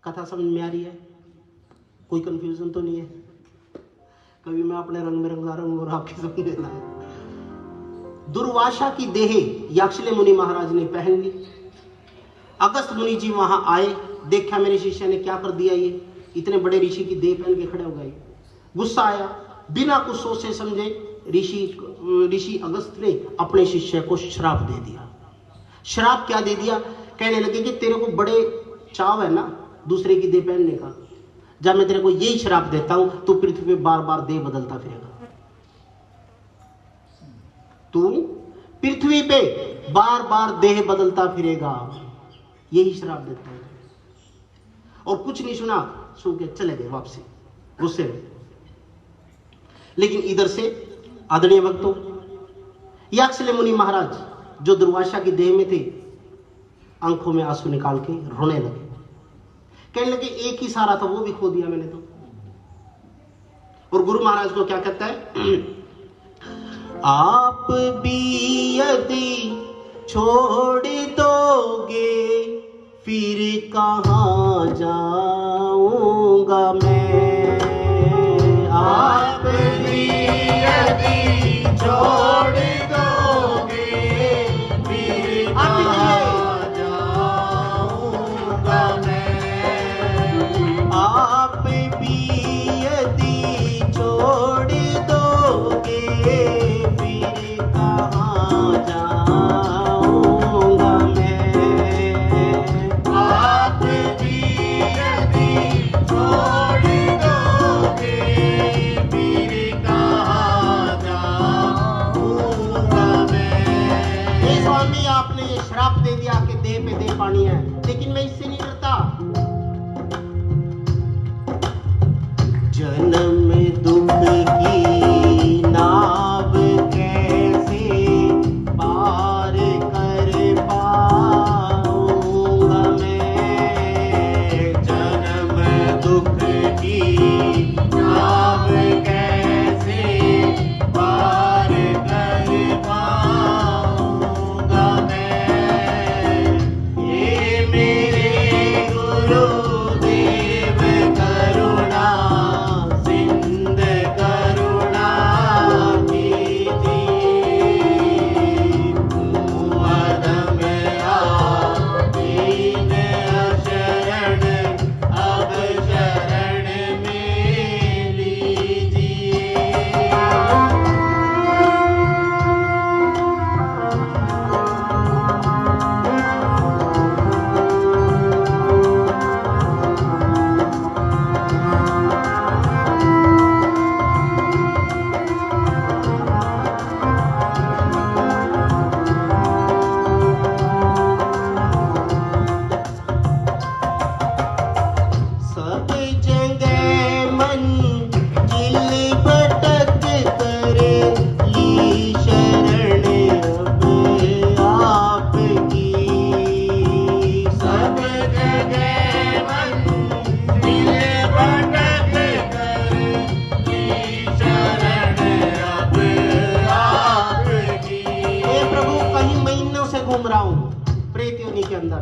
कथा समझ में आ रही है? कोई कंफ्यूजन तो नहीं है? कभी मैं अपने रंग में रंगा रहा हूं और आपके समझ में ना। दुर्वासा की देह याक्षले मुनि महाराज ने पहन ली। अगस्त मुनि जी वहां आए, देखा मेरे शिष्य ने क्या कर दिया, ये इतने बड़े ऋषि की देह पहन के खड़े हो गए। गुस्सा आया, बिना कुछ सोचे समझे ऋषि अगस्त ने अपने शिष्य को श्राप दे दिया। श्राप क्या दे दिया? कहने लगे कि तेरे को बड़े चाव है ना दूसरे की देह पहनने का, जब मैं तेरे को यही श्राप देता हूं, तू पृथ्वी पे बार बार देह बदलता फिरेगा। तू पृथ्वी पे बार बार देह बदलता फिरेगा, यही श्राप देता हूं। और कुछ नहीं सुना, सुन के चले गए वापसी गुस्से में। लेकिन इधर से आदरणीय भक्तों, याक्षले मुनि महाराज जो दुर्वासा की देह में थे, आंखों में आंसू निकाल के रोने लगे। कहने लगे एक ही सहारा था, वो भी खो दिया मैंने तो। और गुरु महाराज को क्या कहता है? आप भी यदि छोड़ दोगे फिर कहां जाऊंगा मैं। आप भी यदि छोड़ दोगे फिर कहां जाऊंगा मैं। आप भी यदि छोड़ दोगे फिर कहां जाऊंगा मैं। आप भी यदि छोड़ दोगे फिर कहां जाऊंगा मैं। हे स्वामी, आपने ये श्राप दे दिया कि देह पे देह पानी है, लेकिन मैं इससे नहीं डरता। जन्म दुख की नाव कैसे पार कर पाऊंगा मैं। जन्म दुख की नाव कैसे पार कर पाऊंगा मैं। ये मेरे गुरुदेव करुणा सिंध करुणा कीजिए। अदम आदीन शरण अब शरण में लीजिए। सब जगह मन जिल भटक कर ली शरण अब आपकी। सब जगह मन जिल भटक कर ली शरण अब आपकी। हे प्रभु, कहीं महीनों से घूम रहा हूं प्रेत योनि के अंदर,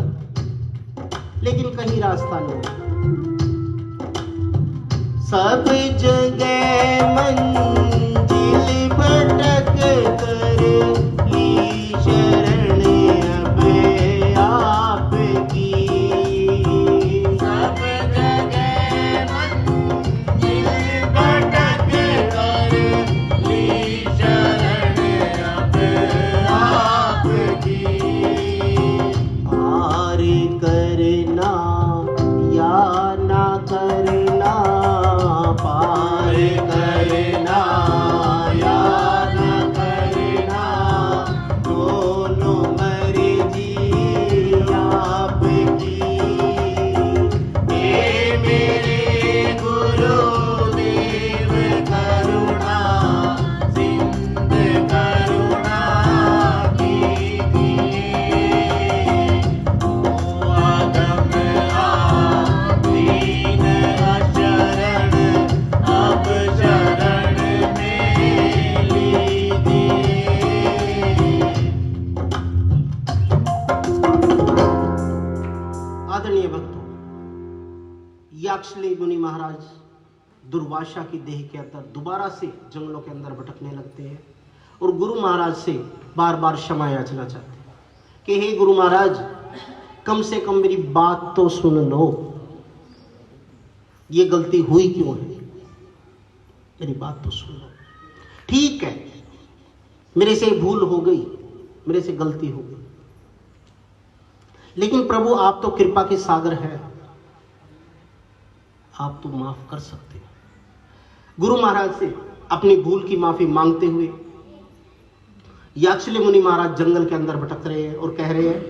लेकिन कहीं रास्ता नहीं। सब जगह मंजिल भटक कर ली शरण अब आपकी। सब जगह मंजिल भटक कर ली शरण अब आपकी। पार करना या ना करना, पार करना या ना करना, महाराज दुर्वासा की देह के अंदर दोबारा से जंगलों के अंदर भटकने लगते हैं और गुरु महाराज से बार बार क्षमा याचना चाहते हैं कि हे गुरु महाराज, कम से कम मेरी बात तो सुन लो, ये गलती हुई क्यों है, मेरी बात तो सुन लो। ठीक है, मेरे से भूल हो गई, मेरे से गलती हो गई, लेकिन प्रभु आप तो कृपा के सागर हैं, आप तो माफ कर सकते हैं। गुरु महाराज से अपनी भूल की माफी मांगते हुए याक्षली मुनि महाराज जंगल के अंदर भटक रहे हैं और कह रहे हैं,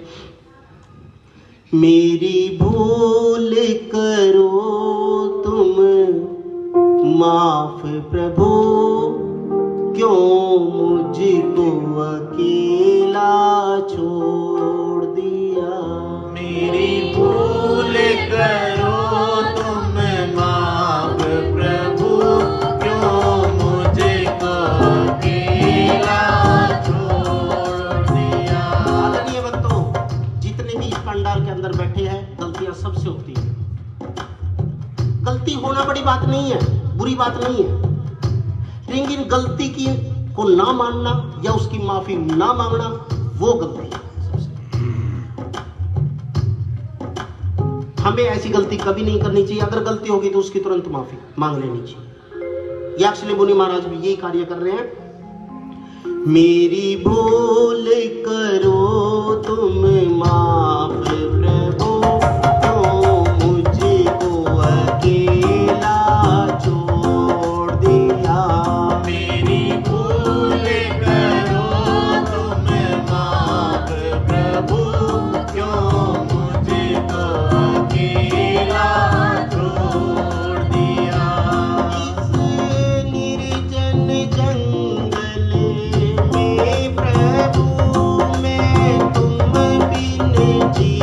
मेरी भूल करो तुम माफ प्रभु, क्यों मुझको अकेला छोड़ दिया। मेरी भूल करो तुम माफ प्रभु, क्यों मुझको अकेला छोड़ दिया। आदरणीय भक्तों, जितने भी इस पंडाल के अंदर बैठे हैं, गलतियां सबसे होती है। गलती होना बड़ी बात नहीं है, बुरी बात नहीं है, लेकिन गलती की को ना मानना या उसकी माफी ना मांगना, वो गलती है। हमें ऐसी गलती कभी नहीं करनी चाहिए। अगर गलती होगी तो उसकी तुरंत माफी मांग लेनी चाहिए। याक्षली मुनि महाराज भी यही कार्य कर रहे हैं। मेरी भूल करो तुम माफ प्रभु, क्यों मुझको अकेला छोड़ दिया। मेरी भूल करो तुम माफ प्रभु, क्यों मुझको अकेला छोड़ दिया। इस निर्जन जंगल में प्रभु मैं तुम बिन जी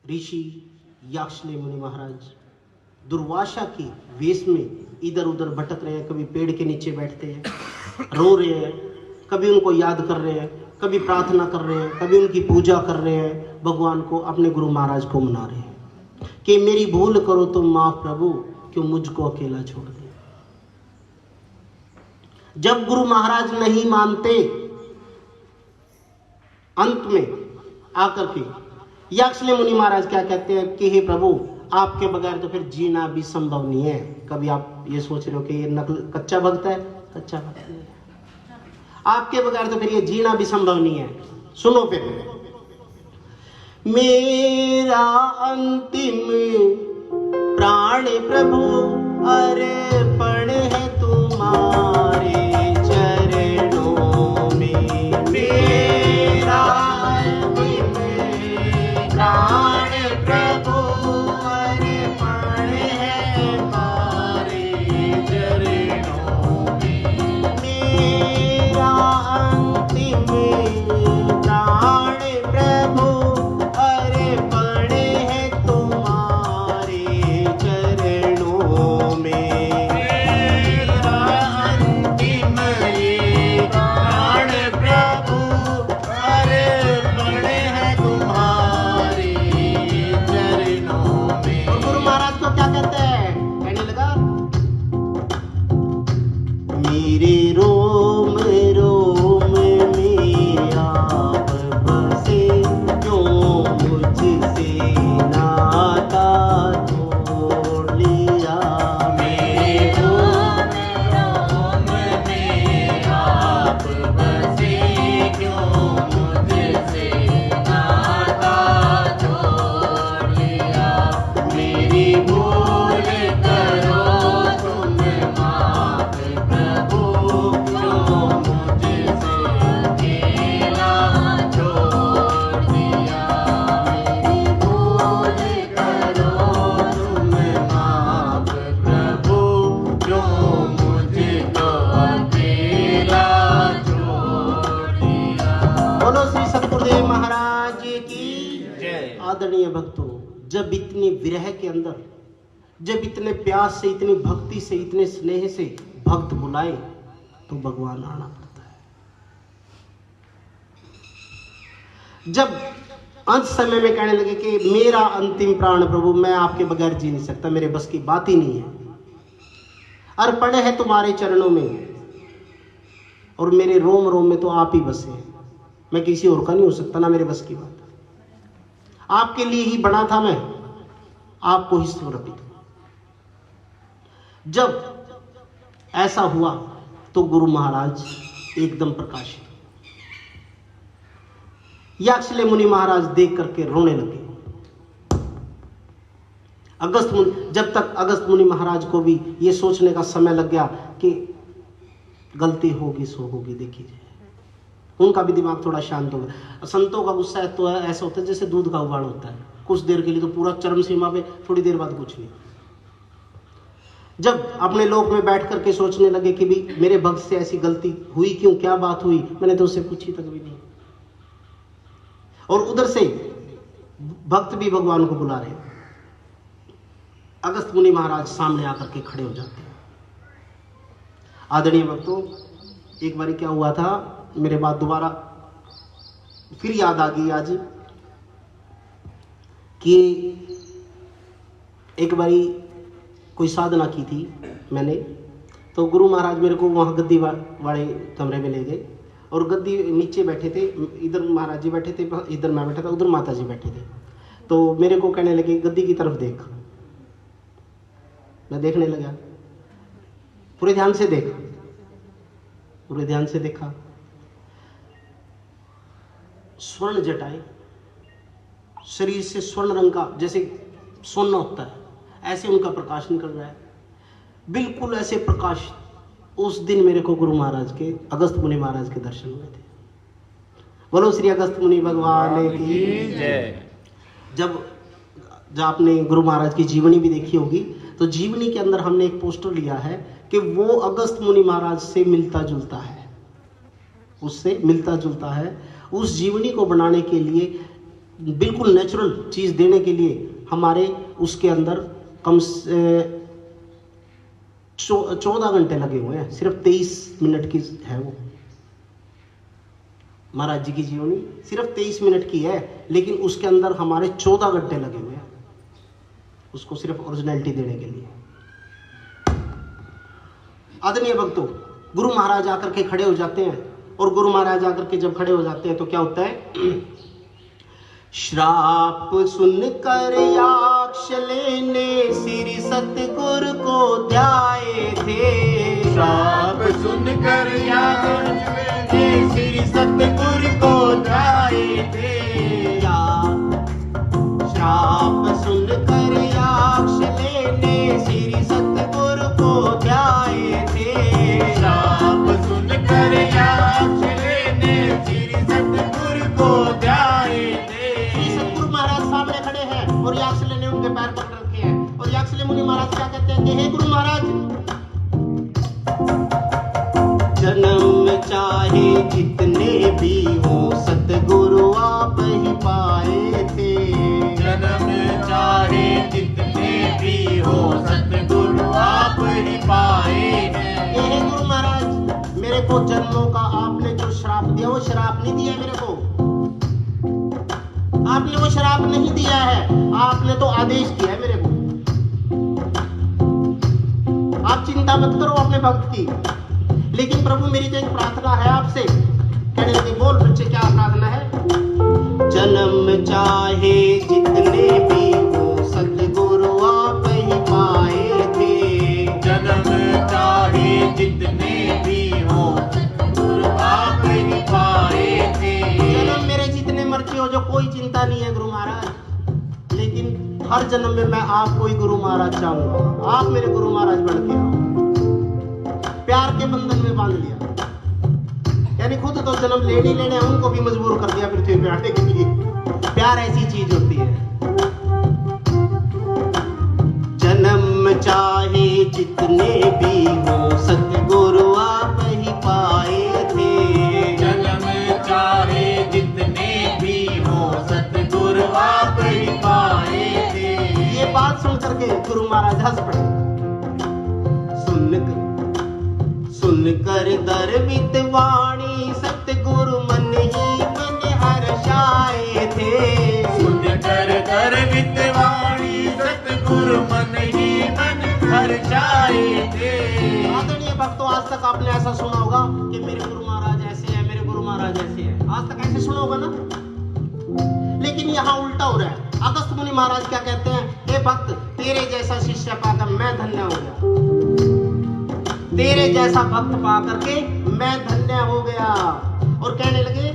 ऋषि याक्षले मुनि महाराज दुर्वासा की वेश में इधर उधर भटक रहे हैं। कभी पेड़ के नीचे बैठते हैं, रो रहे हैं, कभी उनको याद कर रहे हैं, कभी प्रार्थना कर रहे हैं, कभी उनकी पूजा कर रहे हैं, भगवान को, अपने गुरु महाराज को मना रहे हैं कि मेरी भूल करो तुम माफ प्रभु, क्यों मुझको अकेला छोड़ दिया। जब गुरु महाराज नहीं मानते, अंत में आकर के याक्षले मुनि महाराज क्या कहते हैं कि हे प्रभु, आपके बगैर तो फिर जीना भी संभव नहीं है। कभी आप ये सोच रहे हो कि ये नकल कच्चा भक्त है, कच्चा भक्त नहीं है। आपके बगैर तो फिर ये जीना भी संभव नहीं है। सुनो फिर, मेरा अंतिम प्राण प्रभु अर्पण है तुम्हारे चरणों में। मेरा अंतिम प्राण प्रभु अर्पण है तुम्हारे चरणों में। मेरा अंतिम प्राण प्रभु अर्पण है तुम्हारे चरणों में। मेरा अंतिम प्राण प्रभु अर्पण है तुम्हारे चरणों में। और गुरु महाराज को क्या कहते हैं, कहने लगा, मेरे रोम रोम में आप बसे, क्यों मुझसे नाता तोड़ लिया। मेरे रोम रोम में आप बसे, क्यों मुझसे नाता तोड़ लिया। मेरी भूल करो तुम माफ प्रभु, क्यों मुझसे अकेला छोड़ दिया। मेरी भूल करो तुम माफ प्रभु, क्यों मुझको अकेला छोड़ दिया। बोलो श्री सतगुरुदेव महाराज की जय। आदरणीय भक्तों, जब इतनी विरह के अंदर, जब इतने प्यास से, इतनी भक्ति से, इतने स्नेह से भक्त बुलाए तो भगवान आना पड़ता है। जब अंत समय में कहने लगे कि मेरा अंतिम प्राण प्रभु, मैं आपके बगैर जी नहीं सकता, मेरे बस की बात ही नहीं है, अर्पण है तुम्हारे चरणों में, और मेरे रोम रोम में तो आप ही बसे हैं, मैं किसी और का नहीं हो सकता, ना मेरे बस की बात। आपके लिए ही बना था मैं, आपको ही समर्पित हूं। जब ऐसा हुआ तो गुरु महाराज एकदम प्रकाशित। याक्षले मुनि महाराज देख करके रोने लगे। अगस्त मुनि, जब तक अगस्त मुनि महाराज को भी ये सोचने का समय लग गया कि गलती होगी सो होगी, देखी जाए, उनका भी दिमाग थोड़ा शांत हो गया। संतों का गुस्सा तो ऐसा होता है जैसे दूध का उबाल होता है, कुछ देर के लिए तो पूरा चरम सीमा पे, थोड़ी देर बाद कुछ नहीं। जब अपने लोक में बैठ करके सोचने लगे कि भी मेरे भक्त से ऐसी गलती हुई क्यों, क्या बात हुई, मैंने तो उससे पूछी तक भी नहीं। और उधर से भक्त भी भगवान को बुला रहे। अगस्त मुनि महाराज सामने आकर के खड़े हो जाते हैं। आदरणीय भक्तों, एक बारी क्या हुआ था, मेरे बात दोबारा फिर याद आ गई आज कि एक बारी कोई साधना की थी मैंने, तो गुरु महाराज मेरे को वहाँ गद्दी वाले कमरे में ले गए, और गद्दी नीचे बैठे थे, इधर महाराज जी बैठे थे, इधर मैं बैठा था, उधर माता जी बैठे थे। तो मेरे को कहने लगे गद्दी की तरफ देख। मैं देखने लगा, पूरे ध्यान से देख, पूरे ध्यान से देखा। स्वर्ण जटाएं, शरीर से स्वर्ण रंग का, जैसे सोना होता है ऐसे उनका प्रकाश निकल रहा है, बिल्कुल ऐसे प्रकाश। उस दिन मेरे को गुरु महाराज के, अगस्त मुनि महाराज के दर्शन हुए थे। बोलो श्री अगस्त मुनि भगवान की जय। जब आपने गुरु महाराज की जीवनी भी देखी होगी, तो जीवनी के अंदर हमने एक पोस्टर लिया है कि वो अगस्त मुनि महाराज से मिलता जुलता है, उससे मिलता जुलता है। उस जीवनी को बनाने के लिए बिल्कुल नेचुरल चीज़ देने के लिए हमारे उसके अंदर कम से 14 घंटे लगे हुए हैं, सिर्फ 23 मिनट की है वो। महाराज जी की जीवनी सिर्फ 23 मिनट की है, लेकिन उसके अंदर हमारे 14 घंटे लगे हुए हैं उसको सिर्फ ओरिजिनलिटी देने के लिए। आदरणीय भक्तों, गुरु महाराज आकर के खड़े हो जाते हैं, और गुरु महाराज आकर के जब खड़े हो जाते हैं तो क्या होता है? श्राप सुनकर याक्ष लेने श्री सतगुरु को ध्याए थे। श्राप सुनकर याक्ष लेने श्री सतगुरु को ध्याए थे। श्राप सुनकर याक्ष लेने श्री सतगुरु को ध्याए थे। श्राप सुनकर याक्ष लेने श्री सतगुरु को ध्याए थे। सतगुरु महाराज सामने खड़े हैं और याक्षले ने उनके पैर पकड़ रखे हैं, और याक्षले मुनि महाराज क्या कहते हैं कि हे गुरु महाराज, जन्म चाहे जितने भी हो सतगुरु आप ही पाए थे। जन्म चाहे जितने भी हो सतगुरु आप ही पाए हैं। हे गुरु महाराज, मेरे को जन्मों का आपने जो श्राप दिया वो श्राप नहीं दिया मेरे को, आपने वो श्राप नहीं दिया है, आपने तो आदेश दिया है मेरे को। आप चिंता मत करो अपने भक्त की, लेकिन प्रभु मेरी तो एक प्रार्थना है आपसे। कहने लगे, बोल बच्चे क्या प्रार्थना है? जन्म चाहे जितने भी हो सतगुरु आप ही पाए थे। जन्म चाहे जितने भी हो सतगुरु आप ही पाए थे। जन्म मेरे जितने मर्जी हो, जो कोई चिंता नहीं है गुरु महाराज, लेकिन हर जन्म में मैं आपको ही गुरु महाराज चाहूंगा। आप मेरे गुरु महाराज बन के आओ। प्यार के बंधन में बांध लिया, यानी खुद तो जन्म लेने लेने उनको भी मजबूर कर दिया पृथ्वी पे आने के लिए। प्यार ऐसी चीज होती है। जन्म चाहे जितने भी हो सतगुरु आप ही पाए थे। जन्म चाहे जितने भी हो सतगुरु आप ही पाए थे। ये बात सुन करके गुरु महाराज हंस पड़े। सुनकर दर्वित वाणी सतगुरु मन ही मन हर्षाए थे। सुनकर दर्वित वाणी सतगुरु मन ही मन हर्षाए थे। आदरणीय भक्तों, आज तक आपने ऐसा सुना होगा कि मेरे गुरु महाराज ऐसे हैं, मेरे गुरु महाराज ऐसे हैं। आज तक ऐसे सुना होगा ना, लेकिन यहाँ उल्टा हो रहा है। अगस्त मुनि महाराज क्या कहते हैं? हे भक्त, तेरे जैसा शिष्य पाकर मैं धन्य हो गया। तेरे जैसा भक्त पा करके मैं धन्य हो गया। और कहने लगे,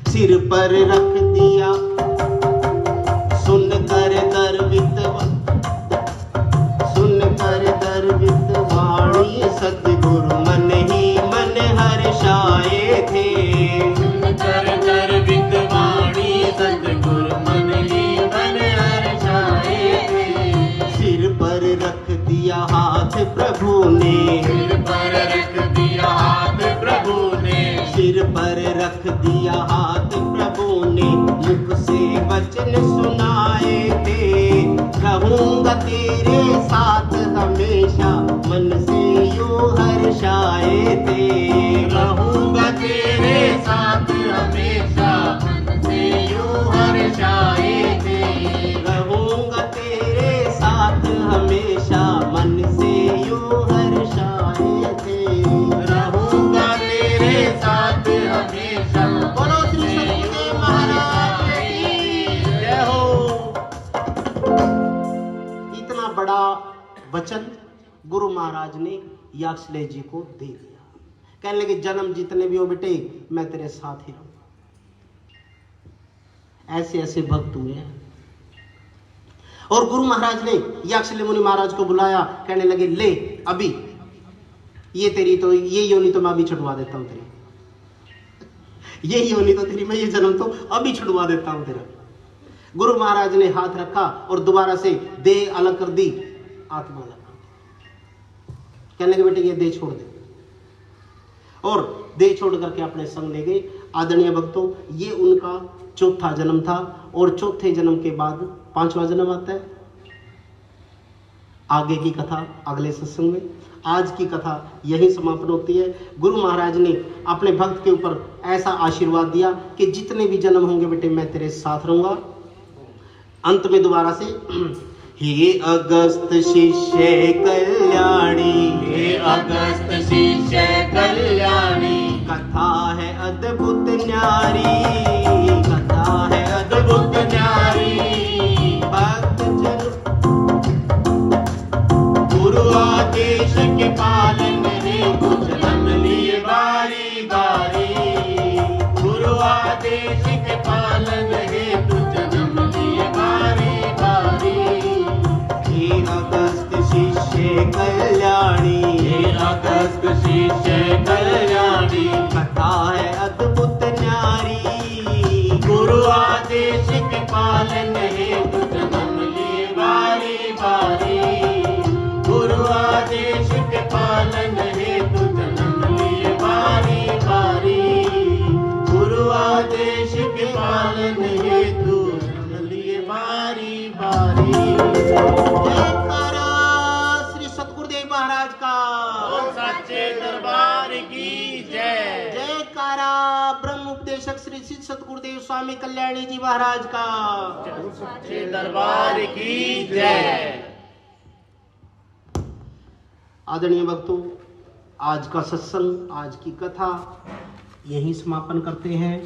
सिर पर रख दिया सुनकर दर्वित वाणी सतगुरु मन ही मन हर्षाए थे। सुनकर दर्वित वाणी सतगुरु मन ही मन हर्षाए थे। सिर पर रख दिया हाथ प्रभु ने। सिर पर रख दिया हाथ प्रभु ने। सिर पर रख दिया हाथ प्रभु ने। मुख से वचन सुनाए थे, रहूंगा तेरे साथ हमेशा मन से यूं हर्षाए थे। रहूंगा तेरे साथ हमेशा मन से यूं हर्षाए थे। रहूंगा तेरे साथ हमेशा मन से यूं हर्षाए थे। रहूंगा तेरे साथ हमेशा। बोलो श्री सतगुरुदेव महाराज की जय हो। इतना बड़ा वचन गुरु महाराज ने याक्षले जी को दे दिया। कहने लगे, जन्म जितने भी हो बेटे, मैं तेरे साथ ही रहूंगा। ऐसे ऐसे भक्त हुए हैं। और गुरु महाराज ने याक्षले मुनि महाराज को बुलाया। कहने लगे, ले अभी ये तेरी तो ये योनि तो मैं अभी छुड़वा देता हूं तेरी। ये योनि तो तेरी मैं ये जन्म तो अभी छुड़वा देता हूं तेरा। गुरु महाराज ने हाथ रखा और दोबारा से देह अलग कर दी, आत्मा अलग। कहने लगे, बेटे ये देह छोड़ दे। और देह छोड़ करके अपने संग ले गए। आदरणीय भक्तों, ये उनका चौथा जन्म था और चौथे जन्म के बाद पांचवा जन्म आता है। आगे की कथा अगले सत्संग में। आज की कथा यही समापन होती है। गुरु महाराज ने अपने भक्त के ऊपर ऐसा आशीर्वाद दिया कि जितने भी जन्म होंगे बेटे मैं तेरे साथ रहूंगा। अंत में दोबारा से हे अगस्त शिष्य कल्याणी, हे अगस्त शिष्य कल्याणी, कथा है अद्भुत न्यारी, कथा है अद्भुत न्यारी, भक्त जन गुरु आदेश के पालन हेतु जन्म लिए बारी बारी, गुरु आदेश के पालन हेतु जन्म लिए बारी बारी। हे अगस्त शिष्य कल्याणी, हे अगस्त शिष्य कल्याणी, कथा है अद्भुत न्यारी, गुरु आदेश के पालन हेतु जन्म लिए बारी बारी, गुरु आदेश के पालन हेतु जन्म लिए बारी बारी, गुरु आदेश के पालन हेतु जन्म लिए बारी बारी। जयकारा श्री सतगुरुदेव महाराज का, बोल सच्चे दरबार की जय। जयकारा ब्रह्म उपदेशक श्री सिद्ध सतगुरुदेव स्वामी कल्याणी जी महाराज का। सच्चे दरबार की जय। आदरणीय भक्तों, आज का सत्संग, आज की कथा यहीं समापन करते हैं।